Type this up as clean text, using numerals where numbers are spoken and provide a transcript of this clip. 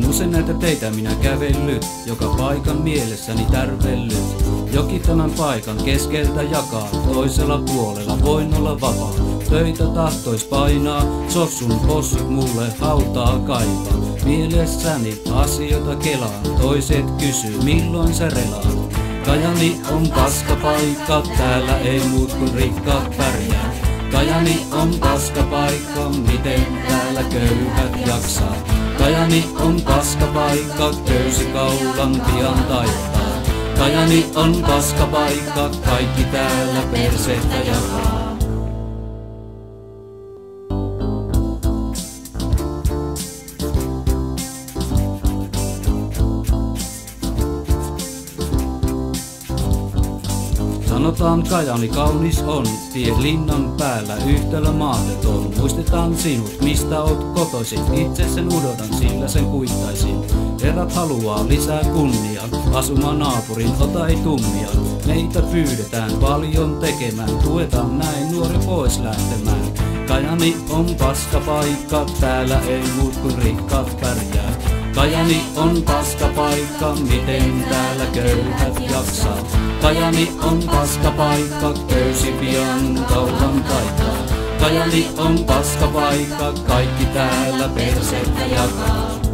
Olen usein näitä teitä minä kävellyt, joka paikan mielessäni tärvellyt. Joki tämän paikan keskeltä jakaa, toisella puolella voin olla vapaa. Töitä tahtois painaa, sossun possut mulle hautaa kaipaa. Mielessäni asioita kelaan, toiset kysyy milloin sä relaat. Kajani on paska paikka, täällä ei muut kuin rikkaat pärjää. Kajani on paska paikka, miten täällä köyhät jaksaa. Kajani on paska paikka, köysikaulan pian taittaa. Kajani on paska paikka, kaikki täällä persettä jakaa. Sanotaan Kajani kaunis on, tie linnan päällä yhtälö mahdoton. Muistetaan sinut, mistä oot kotoisin, itse sen unohdan, sillä sen kuittaisin. Herrat haluaa lisää kunnia, asumaan naapurin, ota ei tummia. Meitä pyydetään paljon tekemään, tuetaan näin nuori pois lähtemään. Kajani on paska paikka, täällä ei muut kuin rikkaat pärjää. Kajani on paska paikka, miten täällä köyhät jaksaa. Kajani on paska paikka, köysi pian kaulan taittaa. Kajani on paska paikka, kaikki täällä persettä jakaa.